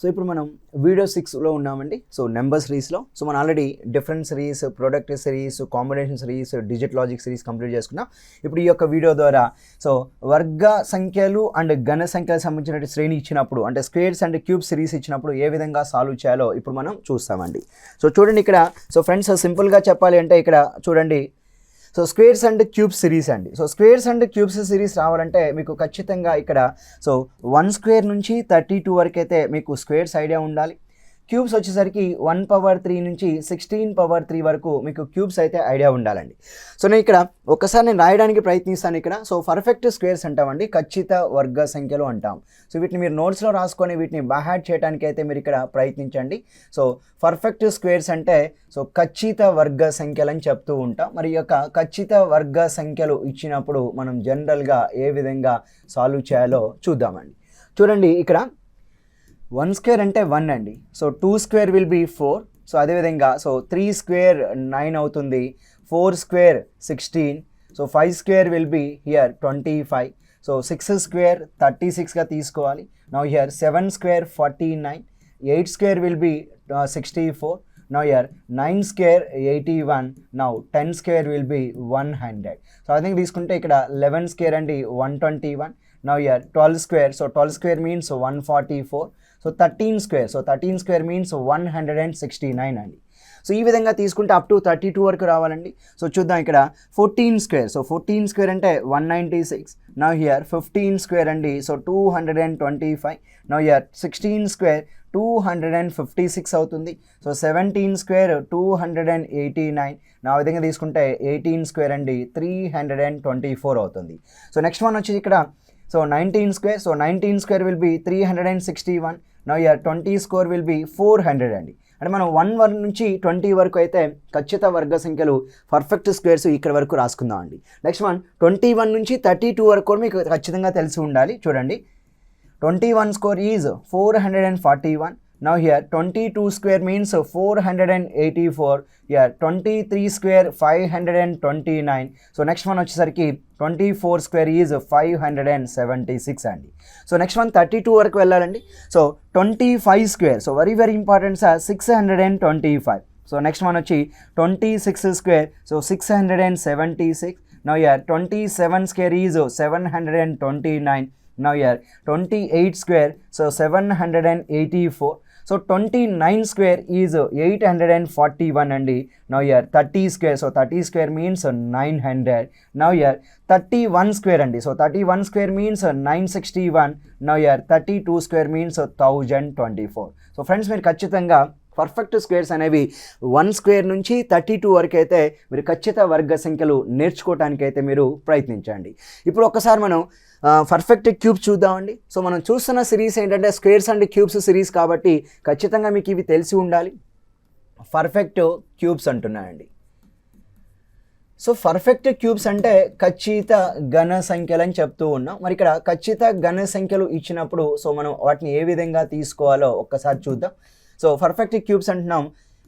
So ఇప్పుడు మనం video 6లో ఉన్నామండి. సో నెంబర్ సిరీస్లో. సో మనం already different series, product series, combination series, digit logic series complete చేసుకున్నాం. ఇప్పుడు ఈ యొక్క వీడియో ద్వారా సో వర్గ సంఖ్యలు అండ్ ఘన సంఖ్యలకు సంబంధించిన శ్రేణి ఇచ్చినప్పుడు, అంటే స్క్వేర్స్ అండ్ క్యూబ్ సిరీస్ ఇచ్చినప్పుడు ఏ విధంగా సాల్వ్ చేయాలో ఇప్పుడు మనం చూస్తామండి. సో చూడండి ఇక్కడ. సో ఫ్రెండ్స్ సింపుల్గా చెప్పాలి అంటే ఇక్కడ చూడండి. So squares and cubes series అండి. So squares and cubes series రావాలంటే మీకు ఖచ్చితంగా ఇక్కడ సో 1 స్క్వేర్ నుంచి 32 వరకు అయితే మీకు స్క్వేర్స్ ఐడియా ఉండాలి. క్యూబ్స్ వచ్చేసరికి 1/3 నుంచి 16/3 వరకు మీకు క్యూబ్స్ అయితే ఐడియా ఉండాలండి. సో నేను ఇక్కడ ఒకసారి రాయడానికి ప్రయత్నిస్తాను ఇక్కడ. సో పర్ఫెక్ట్ స్క్వేర్స్ అంటామండి, ఖచ్చిత వర్గ సంఖ్యలు అంటాం. సో వీటిని మీరు నోట్స్లో రాసుకొని వీటిని బైహార్ట్ చేయడానికి అయితే మీరు ఇక్కడ ప్రయత్నించండి. సో పర్ఫెక్ట్ స్క్వేర్స్ అంటే సో ఖచ్చిత వర్గ సంఖ్యలు అని చెప్తూ ఉంటాం. మరి ఈ యొక్క ఖచ్చిత వర్గ సంఖ్యలు ఇచ్చినప్పుడు మనం జనరల్గా ఏ విధంగా సాల్వ్ చేయాలో చూద్దామండి. చూడండి ఇక్కడ 1 స్క్వేర్ అంటే 1 అండి. So 2 square will be 4. So అదేవిధంగా సో 3 స్క్వేర్ 9 అవుతుంది. 4 square 16. So 5 square will be here 25. So 6 square 36గా తీసుకోవాలి. Now here 7 square 49. 8 square will be 64. Now here 9 square 81. Now 10 square will be 100. So I think తీసుకుంటే ఇక్కడ 11 square అండి 121. Now here 12 square. So 12 square means 144. So 13 square. So 13 square means 169 అండి. So ఈ విధంగా తీసుకుంటే up to 32 వరకు రావాలండి. So చూద్దాం ఇక్కడ 14 స్క్వేర్. సో 14 స్క్వేర్ అంటే 196. నౌ హియర్ 15 స్క్వేర్ అండి. సో 225. నౌ హియర్ 16 స్క్వేర్ 256 అవుతుంది. So 17 square 289. నా విధంగా తీసుకుంటే 18 స్క్వేర్ అండి 324 అవుతుంది. సో నెక్స్ట్ వన్ వచ్చి ఇక్కడ so 19 square. So 19 square will be 361. Now here 20 square will be 400 అండి. అంటే మనం 1 నుంచి 20 వరకు అయితే ఖచ్చిత వర్గ సంఖ్యలు పర్ఫెక్ట్ స్క్వేర్స్ ఇక్కడ వరకు రాసుకుందాం అండి. నెక్స్ట్ వన్ 21 నుంచి 32 వరకు కూడా మీకు ఖచ్చితంగా తెలిసి ఉండాలి. చూడండి 21 square is 441. Now here 22 square means 484. Here 23 square 529. So next one వచ్చేసరికి 24 square is 576 అండి. సో నెక్స్ట్ వన్ 32 వరకు వెళ్ళాలండి. So 25 square. So very important sir 625. So next one వచ్చి 26 square. So 676. Now here 27 square is 729. Now here 28 square. So 784. So 29 square is 841 అండి. Now here 30 square. So 30 square means 900. Now here 31 square అండి. So 31 square means 961. Now here 32 square means 1024. So friends మీరు ఖచ్చితంగా perfect squares అనేవి 1 square నుంచి 32 వరకు అయితే మీరు ఖచ్చిత వర్గ సంఖ్యలు నేర్చుకోవడానికి అయితే మీరు ప్రయత్నించండి. ఇప్పుడు ఒక్కసారి మనం పర్ఫెక్ట్ క్యూబ్స్ చూద్దామండి. సో మనం చూస్తున్న సిరీస్ ఏంటంటే స్క్వేర్స్ అండ్ క్యూబ్స్ సిరీస్ కాబట్టి ఖచ్చితంగా మీకు ఇవి తెలిసి ఉండాలి. పర్ఫెక్ట్ క్యూబ్స్ అంటున్నాయండి. సో పర్ఫెక్ట్ క్యూబ్స్ అంటే ఖచ్చిత ఘన సంఖ్యలు అని చెప్తూ ఉన్నాం. మరి ఇక్కడ ఖచ్చిత ఘన సంఖ్యలు ఇచ్చినప్పుడు సో మనం వాటిని ఏ విధంగా తీసుకోవాలో ఒక్కసారి చూద్దాం. సో పర్ఫెక్ట్ క్యూబ్స్ అంటున్నాం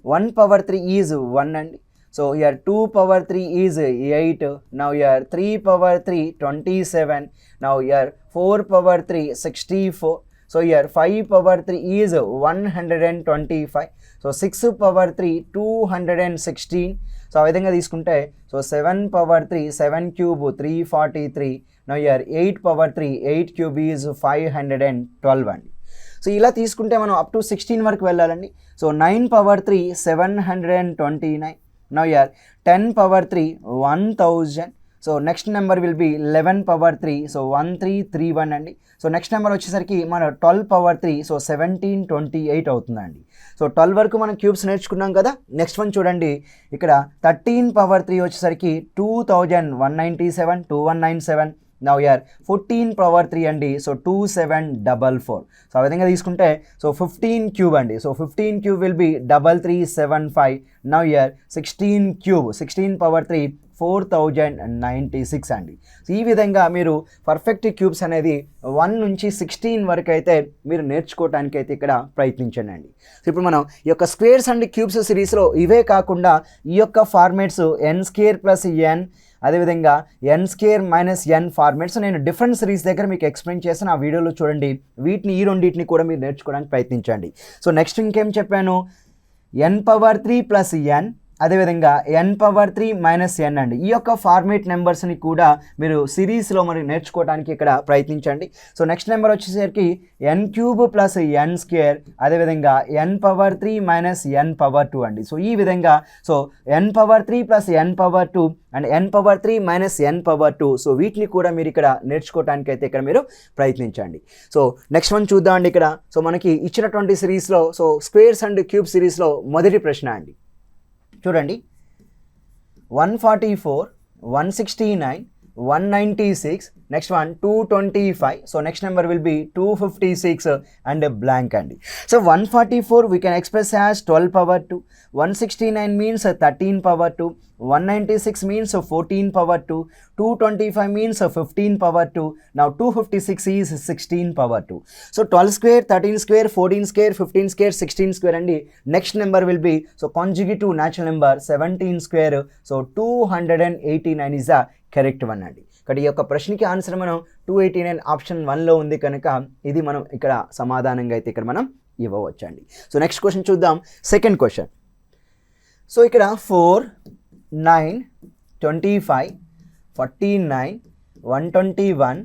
1/3 ఈజ్ 1 అండి. So here 2/3 is 8. Now here 3/3 27. Now here 4/3 64. So here 5/3 is 125. So 6/3 216. So ఆ విధంగా తీసుకుంటే so 7/3 7 cube 343. Now here 8/3 8 cube is 512 అండి. సో ఇలా తీసుకుంటే మనం అప్ టు 16 వరకు వెళ్ళాలండి. So 9/3 729. Now here 10/3 1000. So next number will B 11/3. So 1331 అండి. సో నెక్స్ట్ నెంబర్ వచ్చేసరికి మన 12/3. సో 1728 అవుతుందండి. సో 12 వరకు మనం క్యూబ్స్ నేర్చుకున్నాం కదా. నెక్స్ట్ వన్ చూడండి ఇక్కడ 13/3 వచ్చేసరికి 2197 2197. నౌ హియర్ 14/3 అండి. సో 2744. సో ఆ విధంగా తీసుకుంటే సో 15 క్యూబ్ అండి. So 15 cube will be 3375. Now here 16 cube 16/3 4096 అండి. సో ఈ విధంగా మీరు పర్ఫెక్ట్ క్యూబ్స్ అనేది 1 నుంచి 16 వరకు అయితే మీరు నేర్చుకోవడానికి అయితే ఇక్కడ ప్రయత్నించండి అండి. సో ఇప్పుడు మనం ఈ యొక్క స్క్వేర్స్ అండ్ క్యూబ్స్ సిరీస్లో ఇవే కాకుండా ఈ యొక్క ఫార్మేట్స్ n² + n అదేవిధంగా ఎన్ స్క్వేర్ మైనస్ ఎన్ ఫార్మేట్స్ నేను డిఫరెంట్ సిరీస్ దగ్గర మీకు ఎక్స్ప్లెయిన్ చేసిన ఆ వీడియోలో చూడండి. వీటిని ఈ రెండింటిని కూడా మీరు నేర్చుకోవడానికి ప్రయత్నించండి. సో నెక్స్ట్ ఇంకేం చెప్పాను, ఎన్ పవర్ 3 ప్లస్ ఎన్, అదేవిధంగా ఎన్ పవర్ 3 మైనస్ ఎన్ అండి. ఈ యొక్క ఫార్మేట్ నెంబర్స్ని కూడా మీరు సిరీస్లో మరి నేర్చుకోవడానికి ఇక్కడ ప్రయత్నించండి. సో నెక్స్ట్ నెంబర్ వచ్చేసరికి n cube plus n square, అదేవిధంగా n power 3 minus n power 2 అండి. సో ఈ విధంగా so n power 3 plus n power 2 and n power 3 minus n power 2. So వీటిని కూడా మీరు ఇక్కడ నేర్చుకోవడానికి అయితే ఇక్కడ మీరు ప్రయత్నించండి. సో నెక్స్ట్ వన్ చూద్దాం అండి. ఇక్కడ సో మనకి ఇచ్చినటువంటి సిరీస్లో సో స్క్వేర్స్ అండ్ క్యూబ్ సిరీస్లో మొదటి ప్రశ్న అండి. చూడండి, 144, 169, 196, next one 225. So next number will be 256 and a blank అండి. So 144 we can express as 12 power 2, 169 means 13 power 2, 196 means 14 power 2, 225 means 15 power 2. Now 256 is 16 power 2. So 12 square, 13 square, 14 square, 15 square, 16 square అండి. Next number will be so consecutive natural number 17 square. So 289 is the correct one అండి. ఇక్కడ ఈ యొక్క ప్రశ్నకి answer మనం 289 option 1లో ఉంది కనుక ఇది మనం ఇక్కడ సమాధానంగా అయితే ఇక్కడ మనం ఇవ్వవచ్చండి. సో నెక్స్ట్ క్వశ్చన్ చూద్దాం. Second question. సో ఇక్కడ 4, 9, 25, 49, 121,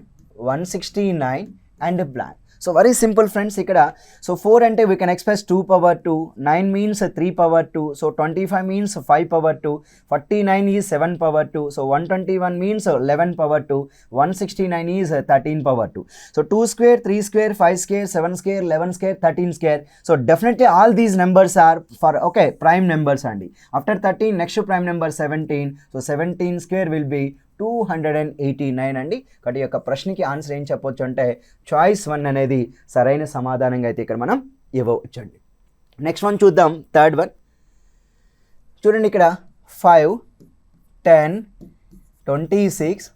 169 and blank. So very simple friends. ఇక్కడ సో 4 అంటే we can express 2 power 2, 9 means 3 power 2, so 25 means 5 power 2, 49 is 7 power 2, so 121 means 11 power 2, 169 is 13 power 2. So 2 square, 3 square, 5 square, 7 square, 11 square, 13 square. So definitely all these numbers are for okay prime numbers అండి. After 13 next prime number 17, so 17 square will be 289 అండి. కాబట్టి ఈ యొక్క ప్రశ్నకి answer ఏం చెప్పొచ్చు అంటే choice 1 అనేది సరైన సమాధానంగా అయితే ఇక్కడ మనం ఇవ్వవచ్చండి. నెక్స్ట్ వన్ చూద్దాం. థర్డ్ వన్ చూడండి. ఇక్కడ 5, 10, 26,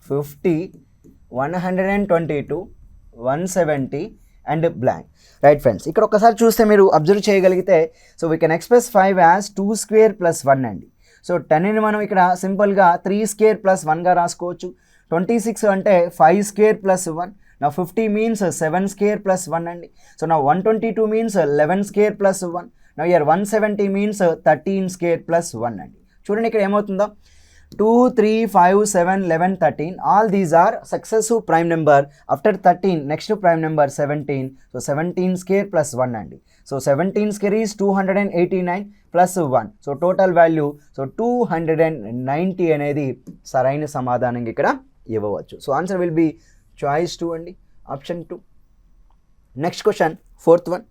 50, 122, 170 అండ్ బ్లాంక్. రైట్ ఫ్రెండ్స్, ఇక్కడ ఒకసారి చూస్తే మీరు అబ్జర్వ్ చేయగలిగితే so we can express 5 as 2 square plus 1 అండి. సో 10ని మనం ఇక్కడ సింపుల్గా 3 స్క్వేర్ ప్లస్ 1గా రాసుకోవచ్చు. 26 అంటే 5 స్క్వేర్ ప్లస్ 1. నా 50 మీన్స్ 7 స్క్వేర్ ప్లస్ 1 అండి. సో నా 122 మీన్స్ 11 స్క్వేర్ ప్లస్ 1. నా ఇయర్ 170 మీన్స్ 13 స్క్వేర్ ప్లస్ 1 అండి. చూడండి ఇక్కడ ఏమవుతుందో 2, 3, 5, 7, 11, 13. All these are successive prime number. After 13, next prime number 17. So 17 square plus 1 అండి. So 17 square is 289 plus 1. So total value so 290 అనేది సరైన సమాధానం ఇక్కడ ఇవ్వవచ్చు. So answer will be choice 2 అండి, option 2. Next question, fourth one.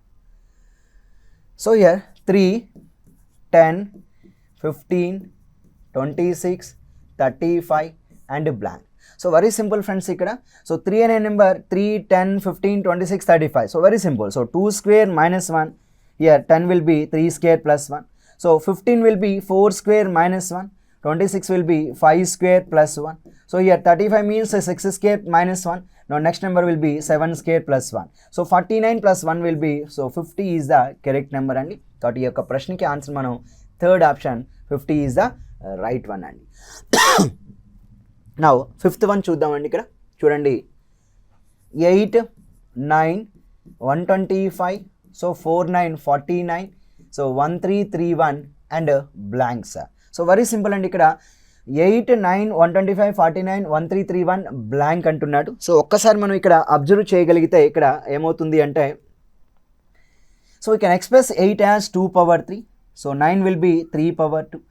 So here 3, 10, 15, 26, 35 and blank. So very simple friends ఇక్కడ. So 3 అనే number 3, 10, 15, 26, 35. So very simple. So 2 square minus 1. Here 10 will be 3 square plus 1. So 15 will be 4 square minus 1. 26 will be 5 square plus 1. So here 35 means 6 square minus 1. Now next number will be 7 square plus 1. So 49 plus 1 will be so 50 is the correct number అండి. కాబట్టి ఈ యొక్క ప్రశ్నకి answer మనం third option 50 is the right one అండి. Now fifth one చూద్దామండి. ఇక్కడ చూడండి 8, 9, 125, so 49, 49, so 1331 and blanks. So very simple అండి. ఇక్కడ 8, 9, 125, 49, 1331 బ్లాంక్ అంటున్నాడు. సో ఒక్కసారి మనం ఇక్కడ అబ్జర్వ్ చేయగలిగితే ఇక్కడ ఏమవుతుంది అంటే so we can express 8 as 2 power 3. So 9 will be 3 power 2.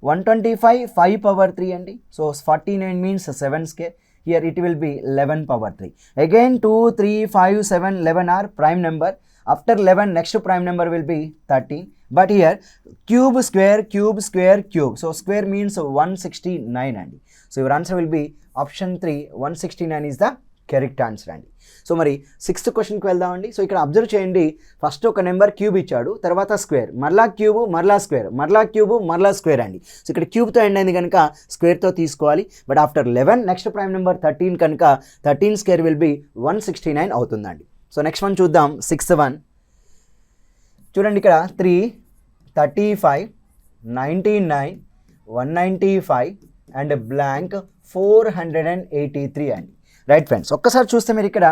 125 5 power 3 అండి. So 49 means 7 square. Here it will be 11 power 3. Again 2, 3, 5, 7, 11 are prime number. After 11 next prime number will be 13. But here cube square, cube square, cube. So square means 169 అండి. So your answer will be option 3, 169 is the correct answer అండి. So మరి sixth క్వశ్చన్కి వెళ్దామండి. So ఇక్కడ observe చేయండి, first ఒక number cube ఇచ్చాడు, తర్వాత స్క్వేర్, మరలా క్యూబు, మరలా స్క్వేర్, మరలా క్యూబు, మరలా స్క్వేర్ అండి. సో ఇక్కడ క్యూబ్తో ఎండ్ అయింది కనుక స్క్వేర్తో తీసుకోవాలి. But after 11 next prime number 13 కనుక 13 స్క్వేర్ విల్ బి 169 అవుతుందండి. సో నెక్స్ట్ వన్ చూద్దాం, సిక్స్త్ వన్ చూడండి. ఇక్కడ 3, 35, 99, 195, అండ్ బ్లాంక్ 483 అండి. రైట్ ఫ్రెండ్స్, ఒక్కసారి చూస్తే మీరు ఇక్కడ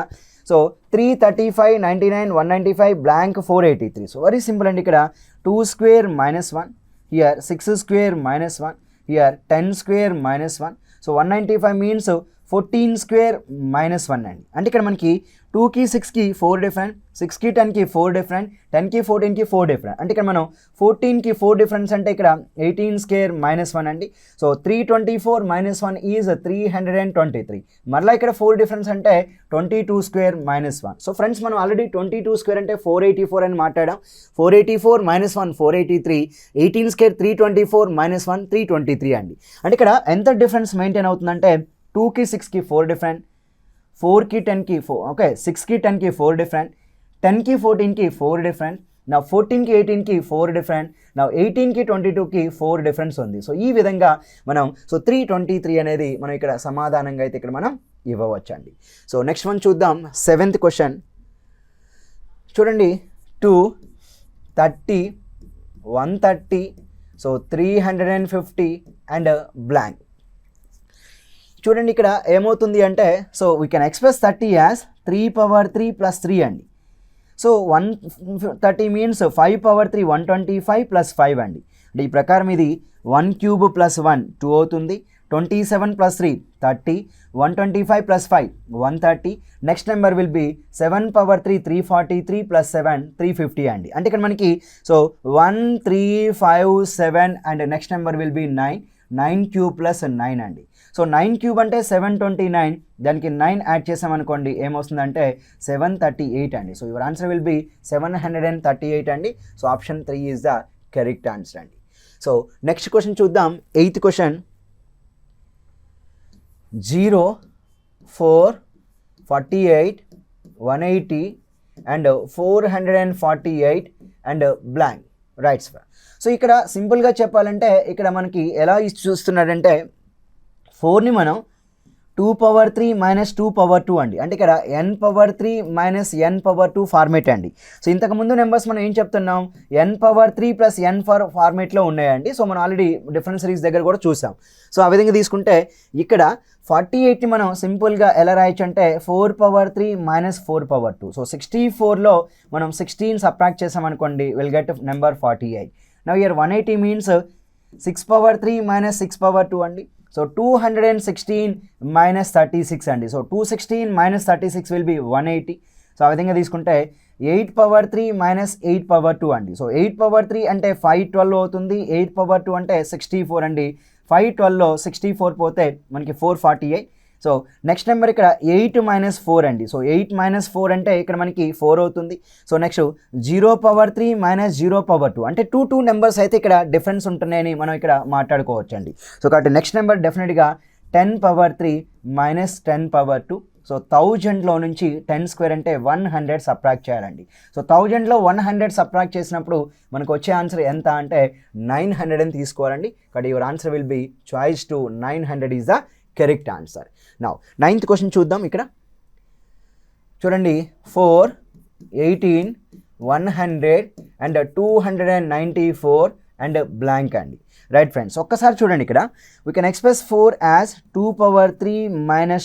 so 335, 99, 195 blank 483. So very simple అండి. ఇక్కడ 2 square -1, here 6 square -1, here 10 square -1. So 195 means 14 square -1 అండి. అంటే ఇక్కడ మనకి 2కి 6కి 4 డిఫరెంట్, 6కి 10కి 4 డిఫరెంట్, 10కి 14కి 4 డిఫరెంట్. అంటే ఇక్కడ మనం 14కి 4 డిఫరెన్స్ అంటే ఇక్కడ 18 స్క్వేర్ -1 అండి. So 324 -1 is 323. మరలా ఇక్కడ 4 డిఫరెన్స్ అంటే 22 స్క్వేర్ -1. సో ఫ్రెండ్స్, మనం ఆల్రెడీ 22 స్క్వేర్ అంటే 484 అని మాట్లాడాం. 484 -1 483, 18 స్క్వేర్ 324 -1 323 అండి. అంటే ఇక్కడ ఎంత డిఫరెన్స్ మెయింటైన్ అవుతుందంటే 2కి 6కి 4 డిఫరెంట్, 4కి 10కి 4, ఓకే 6కి 10కి 4 డిఫరెంట్, 10కి 14కి 4 డిఫరెంట్, నా 14కి 18కి 4 డిఫరెంట్, నా 18కి 22కి 4 డిఫరెన్స్ ఉంది. సో ఈ విధంగా మనం 323 అనేది మనం ఇక్కడ సమాధానంగా అయితే ఇక్కడ మనం ఇవ్వవచ్చండి. సో నెక్స్ట్ వన్ చూద్దాం. 7th క్వశ్చన్ చూడండి. 2 30 130, సో 350 అండ్ బ్లాంక్. చూడండి ఇక్కడ ఏమవుతుంది అంటే so we can express 30 as 3 + 3 అండి. సో 130 మీన్స్ 5 × 3 125 + 5 అండి. అంటే ఈ ప్రకారం ఇది 1³ + 1 2 అవుతుంది. 27 + 3 30, 125 + 5 130. నెక్స్ట్ నెంబర్ విల్ బి 7 × 3 343 + 7 350 అండి. అంటే ఇక్కడ మనకి so 1 3 5 7 and next number will B 9³ + 9 అండి. సో 9³ అంటే 729, దానికి 9 యాడ్ చేసామనుకోండి ఏమొస్తుందంటే 738 అండి. So your answer will B 738 అండి. So option 3 is the correct answer అండి. సో నెక్స్ట్ క్వశ్చన్ చూద్దాం. 8th question. 0 4 48 180 and 448 and blank. Right sir. So ఇక్కడ సింపుల్గా చెప్పాలంటే ఇక్కడ మనకి ఎలా చూస్తున్నాడంటే 4ని మనం 2⁻³ - 2⁻2 అండి. అంటే ఇక్కడ n⁻³ - n⁻2 ఫార్మేట్ అండి. సో ఇంతకుముందు నెంబర్స్ మనం ఏం చెప్తున్నాం, n⁻³ + n ఫార్మేట్లో ఉన్నాయండి. సో మనం ఆల్రెడీ డిఫరెంట్ సిరీస్ దగ్గర కూడా చూసాం. సో ఆ విధంగా తీసుకుంటే ఇక్కడ 48ని మనం సింపుల్గా ఎలా రాయొచ్చు అంటే 4⁻³ - 4⁻2. సో 64లో మనం 16 సబ్ట్రాక్ట్ చేసామనుకోండి will get number 48. Now here 180 means 6⁻³ - 6⁻2 అండి. సో 216 - 36 అండి. So 216 - 36 will be 180. సో ఆ విధంగా తీసుకుంటే 8⁻³ - 8⁻2 అండి. సో 8⁻³ అంటే 512 అవుతుంది. 8⁻2 అంటే 64 అండి. 512లో 64 పోతే మనకి 448. సో నెక్స్ట్ నెంబర్ ఇక్కడ 8 - 4 అండి. సో 8 - 4 అంటే ఇక్కడ మనకి 4 అవుతుంది. సో నెక్స్ట్ 0⁻³ - 0⁻2 అంటే 2 నెంబర్స్ అయితే ఇక్కడ డిఫరెన్స్ ఉంటున్నాయని మనం ఇక్కడ మాట్లాడుకోవచ్చు అండి. సో కాబట్టి నెక్స్ట్ నెంబర్ డెఫినెట్గా 10⁻³ - 10⁻2. సో 1000లో నుంచి 10 స్క్వేర్ అంటే 100 సబ్ట్రాక్ట్ చేయాలండి. సో 1000లో 100 సబ్ట్రాక్ట్ చేసినప్పుడు మనకు వచ్చే ఆన్సర్ ఎంత అంటే 900 అని తీసుకోవాలండి. కాబట్టి your answer will be choice to 900 is the correct answer. Now 9th question చూద్దాం. ఇక్కడ చూడండి 4 18 100 అండ్ 294 అండ్ బ్లాంక్ అండి. రైట్ ఫ్రెండ్స్, ఒక్కసారి చూడండి ఇక్కడ వీ కెన్ ఎక్స్ప్రెస్ 4 యాజ్ 2⁻³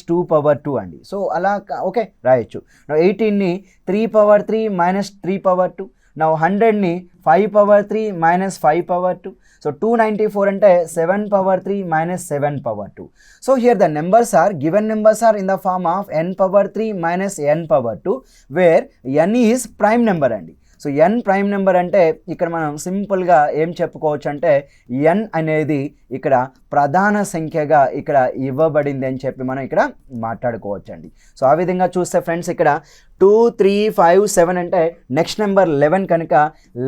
- 2⁻2 అండి. సో అలా ఓకే రాయొచ్చు. 18ని 3⁻³ - 3⁻2. నా 100ని 5⁻³ - 5⁻2. సో 294 అంటే 7⁻³ - 7⁻2. So here the numbers are given numbers are in the form of n⁻³ - n⁻2 where n is prime number అండి. సో n ప్రైమ్ నెంబర్ అంటే ఇక్కడ మనం సింపుల్గా ఏం చెప్పుకోవచ్చు అంటే n అనేది ఇక్కడ ప్రధాన సంఖ్యగా ఇక్కడ ఇవ్వబడింది అని చెప్పి మనం ఇక్కడ మాట్లాడుకోవచ్చు అండి. సో ఆ విధంగా చూస్తే ఫ్రెండ్స్ ఇక్కడ 2 3 5 7 అంటే నెక్స్ట్ నెంబర్ 11 కనుక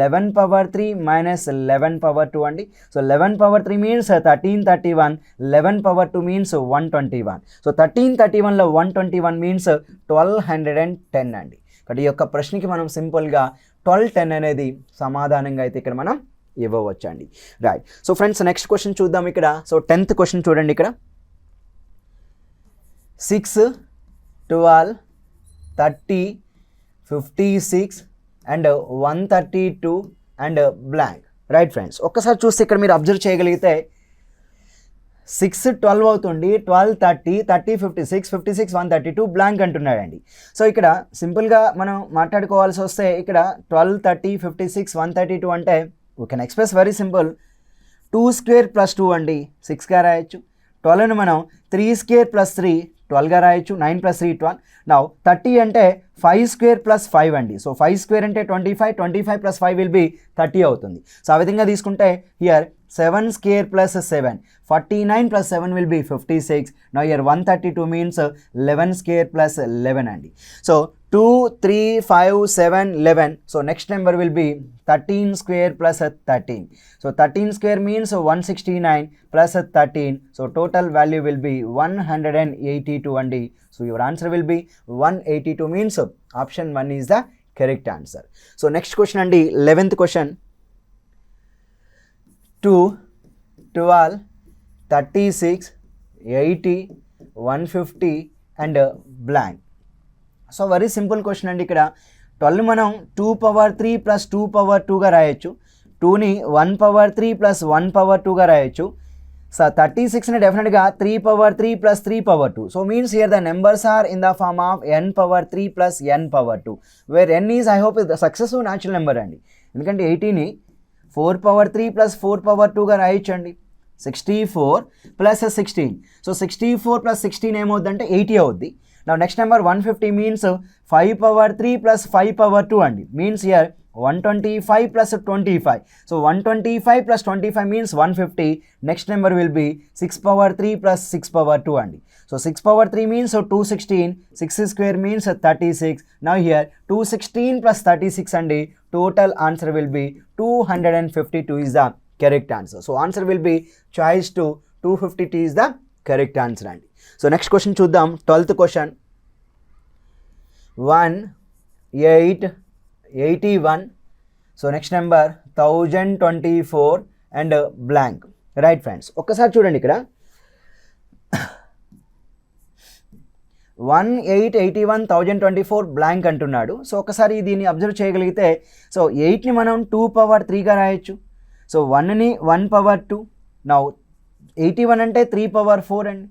11⁻³ - 11⁻2 అండి. So 11⁻³ means 1331, 11⁻2 means 121. సో 1331లో 121 మీన్స్ 1210 అండి. కాబట్టి ఈ యొక్క ప్రశ్నకి మనం సింపుల్గా 1210 అనేది సమాధానంగా అయితే ఇక్కడ మనం ఇవ్వవచ్చు అండి. Right. So friends next question చూద్దాం. ఇక్కడ సో 10th క్వశ్చన్ చూడండి. ఇక్కడ 6 12 30 56 and 132 and blank. Right friends, ఒక్కసారి చూస్తే ఇక్కడ మీరు అబ్జర్వ్ చేయగలిగితే 6 12 అవుతుంది, 12 30, 30 56, 56 132 బ్లాంక్ అంటున్నాడండి. సో ఇక్కడ సింపుల్గా మనం మాట్లాడుకోవాల్సి వస్తే ఇక్కడ 12 30 56 132 అంటే we can express very simple 2 square plus 2 అండి 6గా రాయొచ్చు. 12ని మనం 3 స్క్వేర్ ప్లస్ 3 12గా రాయొచ్చు. 9 ప్లస్ 3 12. నౌ 30 అంటే 5 స్క్వేర్ ప్లస్ 5 అండి. సో 5 స్క్వేర్ అంటే 25, 25 ప్లస్ 5 విల్ బి 30 అవుతుంది. సో ఆ విధంగా తీసుకుంటే here 7 square plus 7, 49 plus 7 will be 56. Now here 132 means 11 square plus 11 అండి. So 2 3 5 7 11. So next number will B 13 square plus 13. So 13 square means 169 plus 13. So total value will be 182 అండి. So your answer will B 182 means option 1 is the correct answer. So next question అండి 11th question. 2 12 36 80 150 and blank. So very simple question అండి. ఇక్కడ 12 మనం 2 power 3 plus 2 power 2గా రాయొచ్చు. 2ని 1 power 3 plus 1 power 2గా రాయొచ్చు. So 36ని డెఫినెట్గా 3 power 3 plus 3 power 2. So means here the numbers are in the form of n power 3 plus n power 2 where n is I hope the successive natural number అండి. ఎందుకంటే 80ని 4 power 3 plus 4 power 2గా రాయొచ్చండి. 64 plus 16. So 64 plus 16 ఏమవుద్దంటే 80 అవుద్ది. Now next number 150 means 5 power 3 plus 5 power 2 అండి. Means here 125 plus 25. So 125 plus 25 means 150. Next number will be 6 power 3 plus 6 power 2 అండి. So 6 power 3 means 216. 6 square means 36. Now here 216 plus 36 అండి. Total answer will be 252 is the correct answer. So answer will be choice 2, 252 is the correct answer అండి. So next question చూద్దాం. 12th question. 1 8 81. So next number 1024 and blank. Right friends, ఒక్కసారి చూడండి ఇక్కడ 1 8 81 1024 blank అంటున్నాడు. So ఒకసారి దీన్ని observe చేయగలిగితే so 8ని మనం 2 పవర్ 3గా రాయొచ్చు. సో 1ని 1 పవర్ 2. నౌ 81 అంటే 3 పవర్ 4 అండి.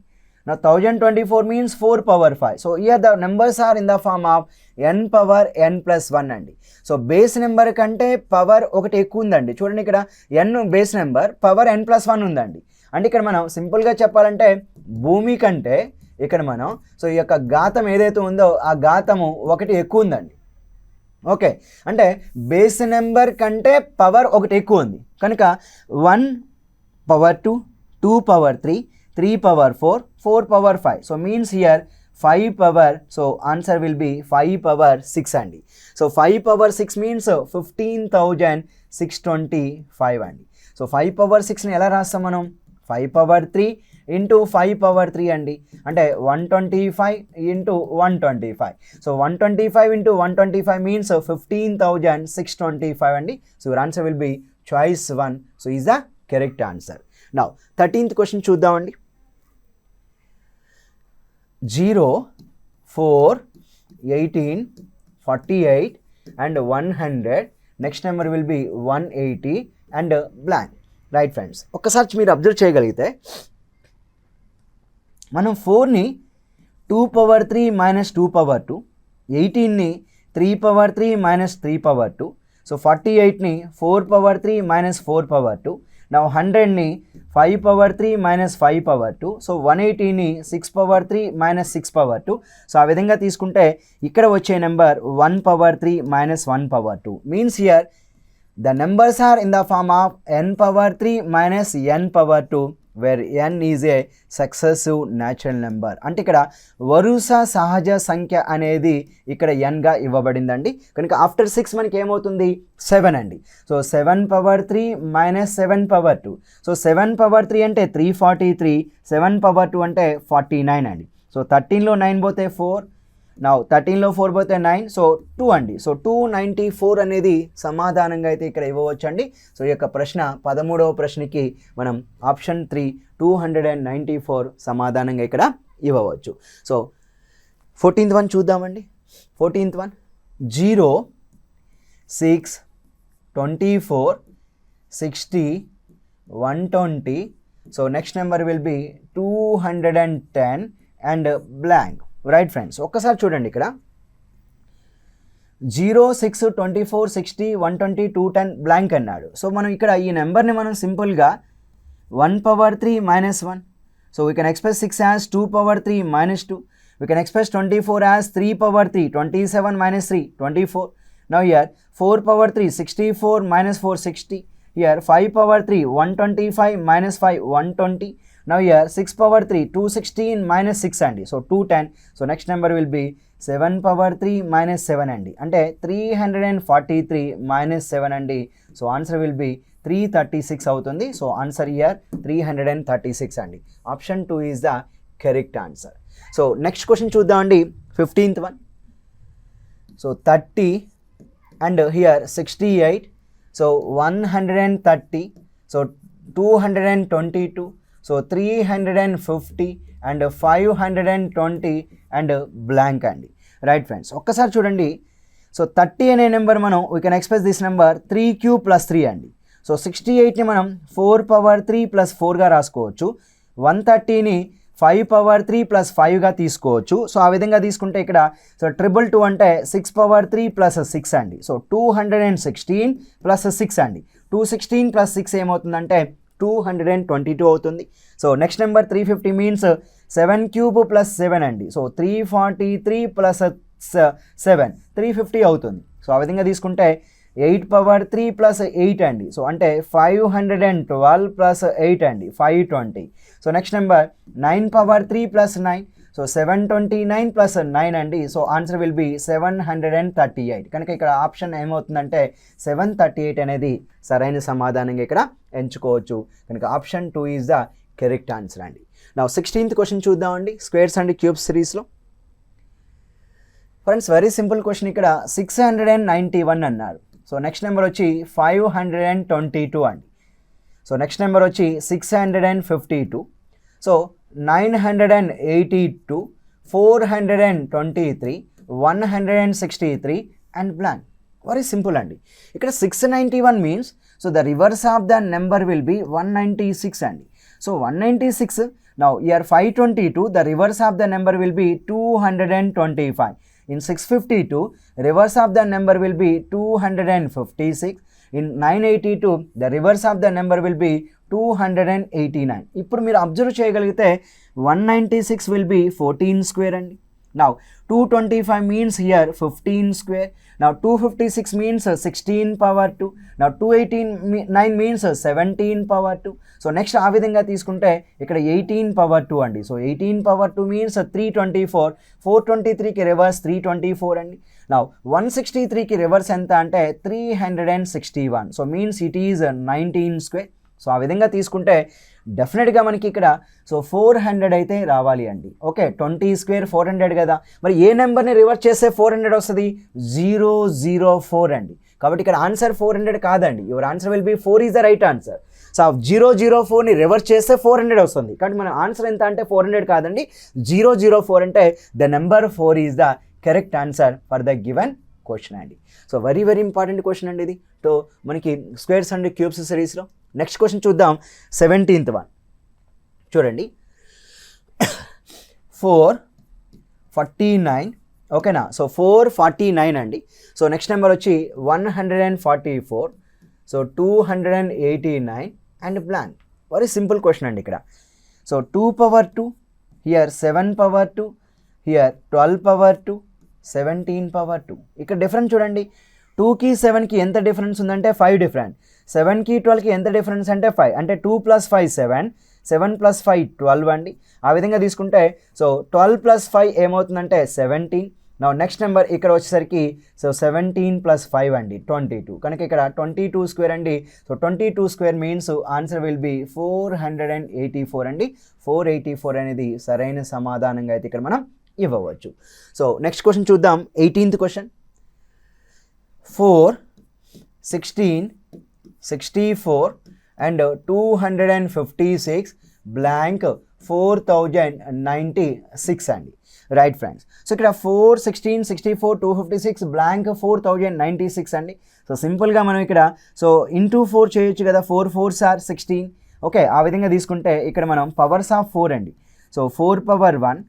Now 1024 means 4 power 5. So here the numbers are in the form of n power n plus 1 అండి. సో బేస్ నెంబర్ కంటే పవర్ ఒకటి ఎక్కువ ఉందండి. చూడండి ఇక్కడ n base number, power n plus 1 ఉందండి. అంటే ఇక్కడ మనం సింపుల్గా చెప్పాలంటే భూమి కంటే ఇక్కడ మనం సో ఈ యొక్క ఘాతం ఏదైతే ఉందో ఆ ఘాతము ఒకటి ఎక్కువ ఉందండి. ఓకే, అంటే బేస్ నెంబర్ కంటే పవర్ ఒకటి ఎక్కువ ఉంది కనుక 1 power 2, 2 power 3, 3 power 4, 4 power 5. So means here 5 power, so answer will be 5 power 6 అండి. So 5 power 6 means 15,625 అండి. సో 5 power 6ని ఎలా రాస్తాం మనం? 5 power 3 ఇంటూ 5 power 3 అండి. అంటే 125 ఇంటూ 125. సో 125 ఇంటూ 125 మీన్స్ 15,625 అండి. So your answer will be choice 1. So is the correct answer. Now 13th question చూద్దామండి. 0 4 18 48 and 100. Next number will be 180 and blank. Right friends, ఒక్కసారి మీరు observe చేయగలిగితే మనం 4ని 2 power 3 minus 2 power 2, 18ని 3 power 3 minus 3 power 2, so 48ని 4 power 3 minus 4 power 2. Now 100ని 5 power 3 minus 5 power 2. So 180ని 6 పవర్ 3 మైనస్ 6 పవర్ 2. సో ఆ విధంగా తీసుకుంటే ఇక్కడ వచ్చే number 1 power 3 minus 1 power 2. Means here the numbers are in the form of n power 3 minus n power 2 where n is a successive natural number. అంటే ఇక్కడ వరుస సహజ సంఖ్య అనేది ఇక్కడ nగా ఇవ్వబడిందండి. కనుక ఆఫ్టర్ 6 మనకి ఏమవుతుంది? 7 అండి. So 7 power 3 minus 7 power 2. So 7 power 3 అంటే 343, 7 పవర్ 2 అంటే 49 అండి. సో 13లో 9 పోతే 4, నా 13లో 4 పోతే 9, సో 2 అండి. సో 294 అనేది సమాధానంగా అయితే ఇక్కడ ఇవ్వవచ్చు అండి. సో ఈ యొక్క ప్రశ్న 13వ ప్రశ్నకి మనం ఆప్షన్ 3 294 సమాధానంగా ఇక్కడ ఇవ్వవచ్చు. సో 14th వన్ చూద్దామండి. 14th one 0 6 24 60 120 so next number will B 210 and blank. Right friends, ఒక్కసారి చూడండి ఇక్కడ 0, 6, 24, 60, 120, 210 బ్లాంక్ అన్నాడు. సో మనం ఇక్కడ ఈ నెంబర్ని మనం సింపుల్గా 1 power 3 minus 1. So we can express 6 as 2 power 3 minus 2. We can express 24 as 3 power 3, 27 minus 3, 24. Now here 4 power 3, 64 minus 4, 60. Here 5 power 3, 125 minus 5, 120. Now here 6 power 3, 216 minus 6 అండి. So 210. So next number will be 7 power 3 minus 7 అండి. అంటే 343 minus 7 అండి. So answer will be 336 అవుతుంది. So answer here 336 అండి. Option 2 is the correct answer. So next question చూద్దామండి, 15th one. So 30 and here 68. So 130. So 222. So 350 and 520 and blank అండి. Right friends, ఒక్కసారి చూడండి. So 30 అనే నెంబర్ మనం we can express this number 3³ + 3 అండి. So 68ని మనం 4 power 3 + 4గా రాసుకోవచ్చు. 130ని 5 power 3 + 5గా తీసుకోవచ్చు. సో ఆ విధంగా తీసుకుంటే ఇక్కడ సో 222 అంటే 6 power 3 + 6 అండి. సో 216 + 6 అండి. 216 + 6 ఏమవుతుందంటే 222 అవుతుంది. సో నెక్స్ట్ నెంబర్ 350 మీన్స్ 7³ + 7 అండి. సో 343 + 7 350 అవుతుంది. సో ఆ విధంగా తీసుకుంటే 8 power 3 + 8 అండి. సో అంటే 512 + 8 అండి, 520. So next number 9 power 3 + 9. So 729 + 9 అండి. So answer will B 738. కనుక ఇక్కడ ఆప్షన్ ఏమవుతుందంటే 738 అనేది సరైన సమాధానంగా ఇక్కడ ఎంచుకోవచ్చు. కనుక option 2 is the correct answer అండి. నా 16th క్వశ్చన్ చూద్దామండి, స్క్వేర్స్ అండ్ క్యూబ్స్ సిరీస్లో. Friends very simple question. ఇక్కడ 691 అన్నారు. సో నెక్స్ట్ నెంబర్ వచ్చి 522 అండి. సో నెక్స్ట్ నెంబర్ వచ్చి 652. So 982, 423, 163 and blank. Very simple అండి. ఇక్కడ 691 means so the reverse of the number will B 196 అండి. So 196. Now year 522 the reverse of the number will B 225. In 652, reverse of the number will be 256. In 982, the reverse of the number will be 289. ఇప్పుడు మీరు observe చేయగలిగితే 196 will be 14 square అండి. Now 225 means here 15 square. Now 256 means 16 power 2. Now 289 means 17 power 2. So next ఆ విధంగా తీసుకుంటే ఇక్కడ 18 power 2 అండి. So 18 power 2 means 324. 423కి reverse 324 అండి. నా 163కి రివర్స్ ఎంత అంటే 361. So means it is 19 square. So ఆ విధంగా తీసుకుంటే డెఫినెట్గా మనకి ఇక్కడ సో 400 అయితే రావాలి అండి. ఓకే, 20 స్క్వేర్ 400 కదా, మరి ఏ నెంబర్ని రివర్స్ చేస్తే 400 వస్తుంది? 004 అండి. కాబట్టి ఇక్కడ ఆన్సర్ 400 కాదండి. Your answer will be 4 is the right answer. So 004ని రివర్స్ చేస్తే 400 వస్తుంది. కాబట్టి మన ఆన్సర్ ఎంత అంటే 400 కాదండి, 004 అంటే the number 4 is the correct answer for the given question అండి. So very very important question అండి ఇది. సో మనకి స్క్వేర్స్ అండ్ క్యూబ్స్ సిరీస్లో నెక్స్ట్ క్వశ్చన్ చూద్దాం, 17th వన్. చూడండి 449. ఓకేనా, సో 449 అండి. సో నెక్స్ట్ నెంబర్ వచ్చి 144. So 289 and blank. Very simple question అండి ఇక్కడ. So 2 power 2, here 7 power 2, here 12 power 2, 17 power 2. ఇక్కడ డిఫరెన్స్ చూడండి, 2కి 7కి ఎంత డిఫరెన్స్ ఉందంటే 5 డిఫరెంట్. 7కి 12కి ఎంత డిఫరెన్స్ అంటే 5. అంటే 2 + 5 7, 7 + 5 12 అండి. ఆ విధంగా తీసుకుంటే సో 12 + 5 ఏమవుతుందంటే 17. నా నెక్స్ట్ నెంబర్ ఇక్కడ వచ్చేసరికి సో 17 + 5 అండి 22. కనుక ఇక్కడ 22 స్క్వేర్ అండి. So 22 square means answer will B 484 అండి. 484 అనేది సరైన సమాధానంగా అయితే ఇక్కడ మనం ఇవ్వవచ్చు. సో నెక్స్ట్ క్వశ్చన్ చూద్దాం, 18th క్వశ్చన్. 4, 16, 64 అండ్ 256 బ్లాంక్ 4096 అండి. రైట్ ఫ్రెండ్స్, సో ఇక్కడ 4, 16, 64, 256 బ్లాంక్ 4096 అండి. సో సింపుల్గా మనం ఇక్కడ సో ఇంటూ 4 చేయొచ్చు కదా, 4 4s are 16. ఓకే, ఆ విధంగా తీసుకుంటే ఇక్కడ మనం పవర్స్ ఆఫ్ 4 అండి. So 4 power 1,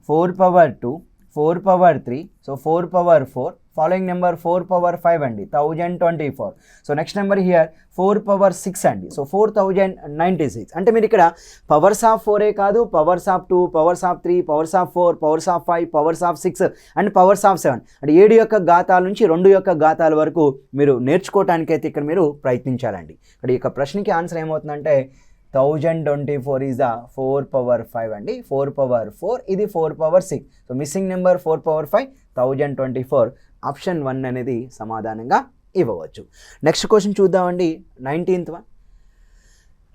4 power 2, 4 power 3, so 4 power 4, following number 4 power 5 అండి, 1024. So next number here 4 power 6 అండి, సో 4096. అంటే మీరు ఇక్కడ పవర్స్ ఆఫ్ 4 కాదు, powers of 2, powers of 3, powers of 4, powers of 5, powers of 6 and powers of 7 అంటే 7 యొక్క ఘాతాల నుంచి 2 యొక్క ఘాతాల వరకు మీరు నేర్చుకోవటానికైతే ఇక్కడ మీరు ప్రయత్నించాలండి. ఇక్కడ ఈ యొక్క ప్రశ్నకి ఆన్సర్ ఏమవుతుందంటే 1024 ఈజ్ ద 4 పవర్ 5 అండి. 4 పవర్ 4, ఇది 4 power 6. So missing number 4 power 5, 1024. Option 1 అనేది సమాధానంగా ఇవ్వవచ్చు. నెక్స్ట్ క్వశ్చన్ చూద్దామండి, 19th one.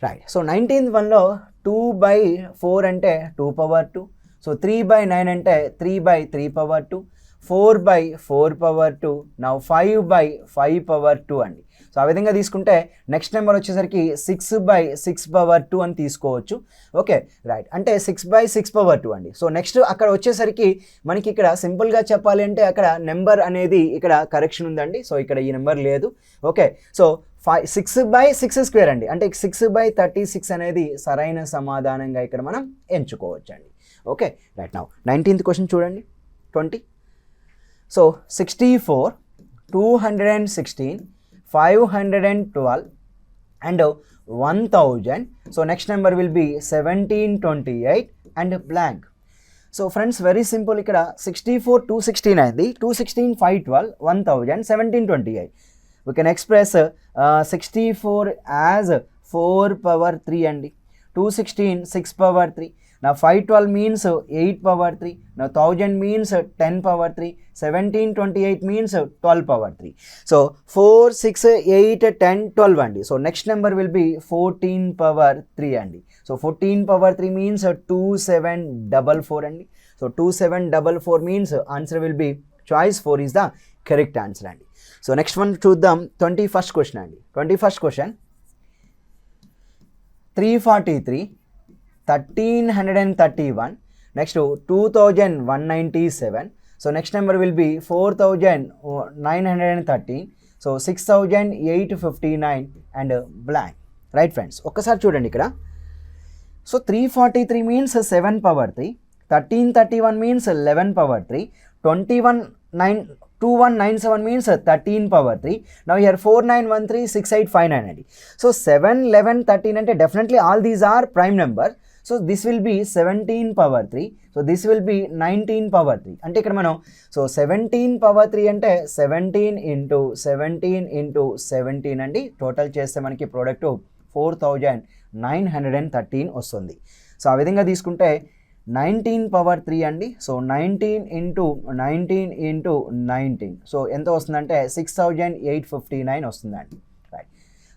Right, so 19th వన్లో 2/4 అంటే 2 పవర్ 2, సో 3/9 అంటే 3/3 పవర్ 2, 4/4 పవర్ 2, నా 5/5 పవర్ 2 అండి. సో ఆ విధంగా తీసుకుంటే నెక్స్ట్ నెంబర్ వచ్చేసరికి 6/6 పవర్ 2 అని తీసుకోవచ్చు. ఓకే రైట్, అంటే 6/6 పవర్ 2 అండి. సో నెక్స్ట్ అక్కడ వచ్చేసరికి మనకి ఇక్కడ సింపుల్గా చెప్పాలి అంటే అక్కడ నెంబర్ అనేది ఇక్కడ కరెక్షన్ ఉందండి. సో ఇక్కడ ఈ నెంబర్ లేదు. ఓకే, సో 6/6 స్క్వేర్ అండి, అంటే 6/36 అనేది సరైన సమాధానంగా ఇక్కడ మనం ఎంచుకోవచ్చు అండి. Okay right, now 19th question చూడండి, 20. So 64, 216, 512 and 1000. So next number will be 1728 and blank. So friends, very simple. ఇక్కడ 64 216 అయింది, 216 512 1000 1728. We can express 64 as 4 power 3 అండి, 216 6 power 3. Now 512 means 8 power 3. Now 1000 means 10 power 3. 1728 means 12 power 3. So 4, 6, 8, 10, 12 అండి. So next number will be 14 power 3 అండి. So 14 power 3 means 2744 అండి. So 2744 means answer will be choice 4 is the correct answer అండి. So next one చూద్దాం, 21st question అండి. 21st question 343, 1331, next 2197. So next number will be 4913, so 6859 and blank. Right friends, ఒక్కసారి చూడండి ఇక్కడ. So 343 means 7 power 3, 1331 means 11 power 3, 2197 means 13 power 3. Now here 4913, 6859 అండి. So 7, 11, 13 అంటే definitely all these are prime number. So this will be 17 power 3. So this will be 19 power 3. అంటే ఇక్కడ మనం so 17 power 3 అంటే 17 into 17 into 17 అండి. టోటల్ చేస్తే మనకి product 4913 వస్తుంది. సో ఆ విధంగా తీసుకుంటే 19 పవర్ 3 అండి. So 19 into 19 into 19. సో ఎంత వస్తుందంటే 6859 వస్తుందండి. రైట్,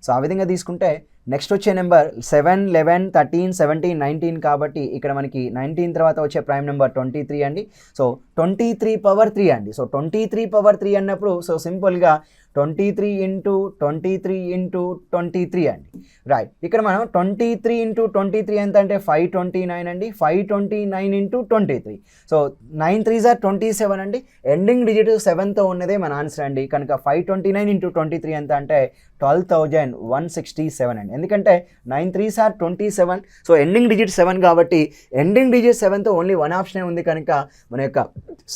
సో ఆ విధంగా తీసుకుంటే నెక్స్ట్ వచ్చే నెంబర్ 7, 11, 13, 17, 19 కాబట్టి ఇక్కడ మనకి 19 తర్వాత వచ్చే ప్రైమ్ నెంబర్ 23 అండి. సో 23 పవర్ 3 అండి. సో 23 పవర్ 3 అన్నప్పుడు సో సింపుల్గా 23 into 23 into 23 అండి. రైట్, ఇక్కడ మనం 23 into 23 ఎంత అంటే 529 అండి. 529 into 23, సో 9 3s are 27 అండి. ఎండింగ్ డిజిట్ 7తో ఉన్నదే మన ఆన్సర్ అండి. కనుక 529 into 23 ఎంత అంటే 12,167 అండి. ఎందుకంటే 9 3s are 27, so ending digit 7 కాబట్టి ఎండింగ్ డిజిట్ 7తో ఓన్లీ 1 ఆప్షనే ఉంది. కనుక మన యొక్క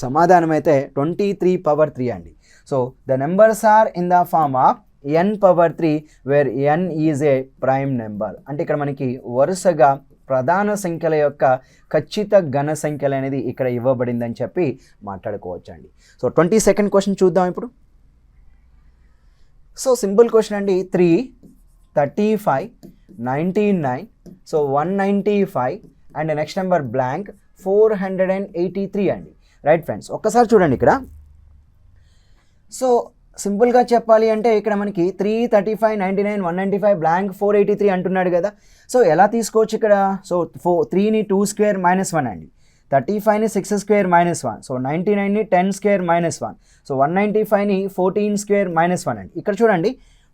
సమాధానం అయితే 23 పవర్ 3 అండి. So the numbers are in the form of n power 3 where n is a prime number. అంటే ఇక్కడ మనకి వరుసగా ప్రధాన సంఖ్యల యొక్క ఖచ్చిత ఘన సంఖ్యలు అనేది ఇక్కడ ఇవ్వబడిందని చెప్పి మాట్లాడుకోవచ్చు అండి. సో 22nd క్వశ్చన్ చూద్దాం ఇప్పుడు. సో సింపుల్ క్వశ్చన్ అండి, 3, 35, 99, so 195 and next number blank 483 అండి. రైట్ ఫ్రెండ్స్, ఒక్కసారి చూడండి ఇక్కడ. సో సింపుల్గా చెప్పాలి అంటే ఇక్కడ మనకి 3, 35, 99, 195 బ్లాంక్ 483 అంటున్నాడు కదా. సో ఎలా తీసుకోవచ్చు ఇక్కడ? సో 3ని 2 స్క్వేర్ -1 అండి, 35ని 6 స్క్వేర్ -1, సో 99ని 10 స్క్వేర్ -1, సో 195ని 14 స్క్వేర్ -1 అండి. ఇక్కడ చూడండి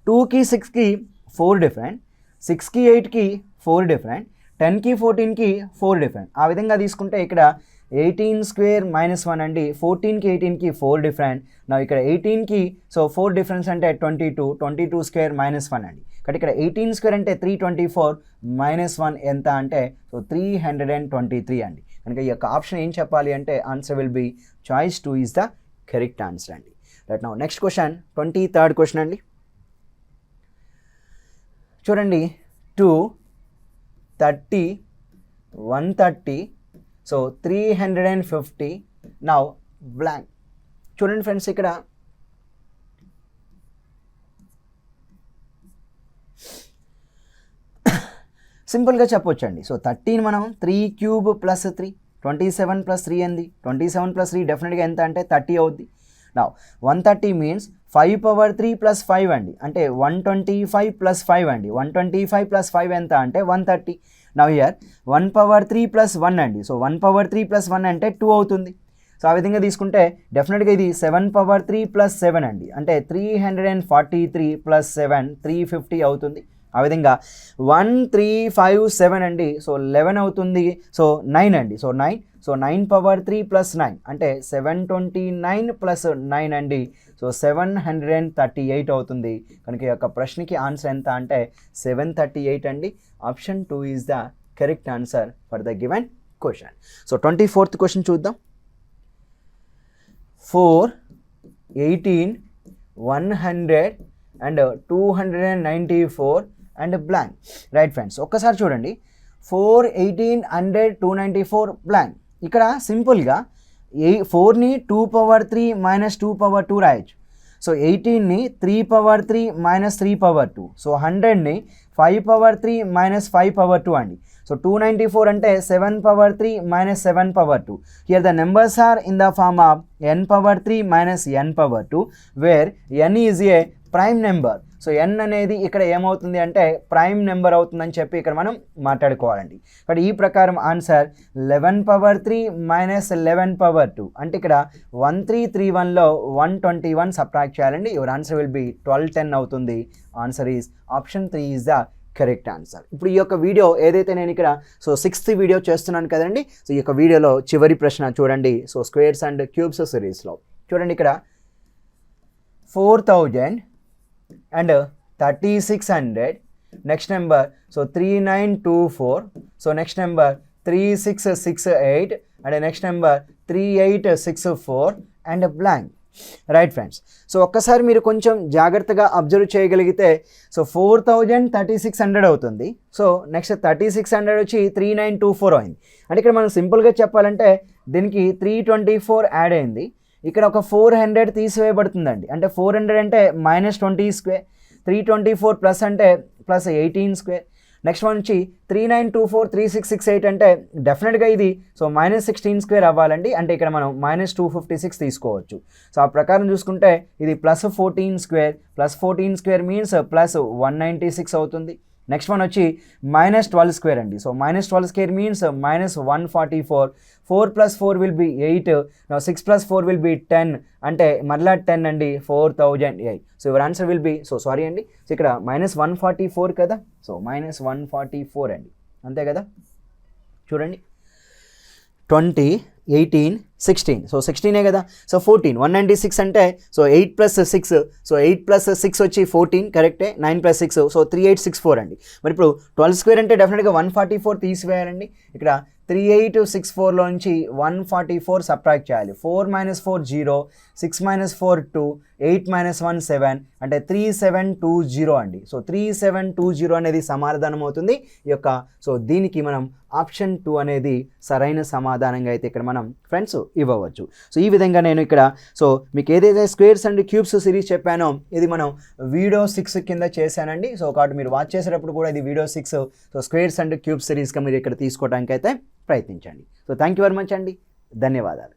2కి 6కి 4 డిఫరెంట్, 6కి 8కి 4 డిఫరెంట్, 10కి 14కి 4 డిఫరెంట్. ఆ విధంగా తీసుకుంటే ఇక్కడ 18 స్క్వేర్ మైనస్ 1 అండి. 14కి 18కి 4 డిఫరెంట్. నా ఇక్కడ 18కి సో 4 డిఫరెన్స్ అంటే 22 స్క్వేర్ మైనస్ 1 అండి. కాబట్టి ఇక్కడ 18 స్క్వేర్ అంటే 324 మైనస్ 1 ఎంత అంటే సో 323 అండి. కనుక ఈ యొక్క ఆప్షన్ ఏం చెప్పాలి అంటే answer will be choice 2 is the correct answer అండి. Right now next question 23rd question అండి. చూడండి 2 30 130 సో 350 నౌ బ్లాంక్. చూడండి ఫ్రెండ్స్ ఇక్కడ సింపుల్గా చెప్పొచ్చండి. సో 13 మనం 3 క్యూబ్ ప్లస్ 3 27 ప్లస్ 3 ఏంది 27 ప్లస్ 3 డెఫినెట్గా ఎంత అంటే 30 అవుద్ది. నౌ 130 మీన్స్ 5 పవర్ 3 ప్లస్ 5 అండి, అంటే 125 ప్లస్ 5 అండి. 125 ప్లస్ 5 ఎంత అంటే 130. నౌ హియర్ 1 పవర్ 3 ప్లస్ 1 అండి. సో 1 పవర్ 3 ప్లస్ 1 అంటే 2 అవుతుంది. సో ఆ విధంగా తీసుకుంటే డెఫినెట్గా ఇది 7 పవర్ 3 ప్లస్ 7 అండి, అంటే 343 ప్లస్ 7 350 అవుతుంది. ఆ విధంగా 1357 అండి, సో 11 అవుతుంది. సో 9 అండి, సో 9 పవర్ 3 ప్లస్ 9 అంటే 729 ప్లస్ 9 అండి, సో 738 అవుతుంది. కనుక ఈ యొక్క ప్రశ్నకి ఆన్సర్ ఎంత అంటే 738 అండి. Option 2 is the correct answer for the given question. So 24th question చూద్దాం. 4 18 100 and 294 and blank. Right friends, ఒక్కసారి చూడండి 4 18 100 294 బ్లాంక్. ఇక్కడ సింపుల్గా 4ని 2 పవర్ 3 మైనస్ 2 పవర్ 2 రాయొచ్చు. సో 18ని 3 పవర్ 3 మైనస్ 3 పవర్ 2. సో 100ని 5 పవర్ 3 మైనస్ 5 పవర్ 2 అండి. సో 294 అంటే 7 power 3 minus 7 power 2. Here the numbers are in the form of n power 3 minus n power 2 where n is a prime number. So n అనేది ఇక్కడ ఏమవుతుంది అంటే prime number అవుతుందని చెప్పి ఇక్కడ మనం మాట్లాడుకోవాలండి. బట్ ఈ ప్రకారం ఆన్సర్ 11 పవర్ 3 మైనస్ 11 పవర్ 2 అంటే ఇక్కడ 1331లో 121 సబ్ట్రాక్ట్ చేయాలండి. యువర్ ఆన్సర్ విల్ బి 1210 అవుతుంది. Answer is option 3 is the correct answer. ఇప్పుడు ఈ యొక్క వీడియో ఏదైతే నేను ఇక్కడ సో 6th వీడియో చేస్తున్నాను కదండి. సో ఈ యొక్క వీడియోలో చివరి ప్రశ్న చూడండి. సో స్క్వేర్స్ అండ్ క్యూబ్స్ సిరీస్లో చూడండి ఇక్కడ 4000 and 3600 next number so 3924 so next number 3668 and next number 3864 and blank. Right friends, so ఒక్కసారి మీరు కొంచెం జాగ్రత్తగా అబ్జర్వ్ చేయగలిగితే సో 4000 3600 అవుతుంది. సో నెక్స్ట్ 3600 వచ్చి 3924 అయింది. అంటే ఇక్కడ మనం సింపుల్గా చెప్పాలంటే దీనికి 324 యాడ్ అయింది. ఇక్కడ ఒక 400 తీసివేయబడుతుందండి, అంటే 400 అంటే మైనస్ 20 స్క్వేర్, 324 ప్లస్ అంటే ప్లస్ 18 స్క్వేర్. నెక్స్ట్ వన్ వచ్చి 3924 3668 అంటే డెఫినెట్గా ఇది సో మైనస్ 16 స్క్వేర్ అవ్వాలండి, అంటే ఇక్కడ మనం మైనస్ 256 తీసుకోవచ్చు. సో ఆ ప్రకారం చూసుకుంటే ఇది plus 14 square, plus 14 square means plus 196 అవుతుంది. నెక్స్ట్ వన్ వచ్చి మైనస్ 12 స్క్వేర్ అండి. So minus 12 square means minus 144. 4 plus 4 will be 8. 6 plus 4 will be 10 అంటే మరలా 10 అండి, 4008. So your answer will B so sorry అండి, సో ఇక్కడ మైనస్ 144 కదా, సో మైనస్ 144 అండి, అంతే కదా. చూడండి 20 18 16, సో 16ఏ కదా. సో 14 196 అంటే సో 8 ప్లస్ 6, సో 8 ప్లస్ 6 వచ్చి 14 కరెక్టే. 9 ప్లస్ 6 సో 3864 అండి. మరి ఇప్పుడు 12 స్క్వేర్ అంటే డెఫినెట్గా 144 తీసివేయాలండి. ఇక్కడ 3864లో నుంచి 144 సబ్ట్రాక్ట్ చేయాలి. 4 మైనస్ 4 0, 6 మైనస్ 4 2, 8 మైనస్ 1 7 అంటే 3720 అండి. సో 3720 అనేది సమాధానం అవుతుంది ఈ యొక్క. సో దీనికి మనం ఆప్షన్ 2 అనేది సరైన సమాధానంగా అయితే ఇక్కడ మనం ఫ్రెండ్స్ ఇవ్వవచ్చు. సో ఈ విధంగా నేను ఇక్కడ సో మీకు ఏదైతే స్క్వేర్స్ అండ్ క్యూబ్స్ సిరీస్ చెప్పానో ఇది మనం వీడియో 6 కింద చేశానండి. సో కాబట్టి మీరు వాచ్ చేసేటప్పుడు కూడా ఇది video 6 so squares and cubes సిరీస్గా మీరు ఇక్కడ తీసుకోవడానికి అయితే ప్రయత్నించండి. So thank you very much అండి, ధన్యవాదాలు.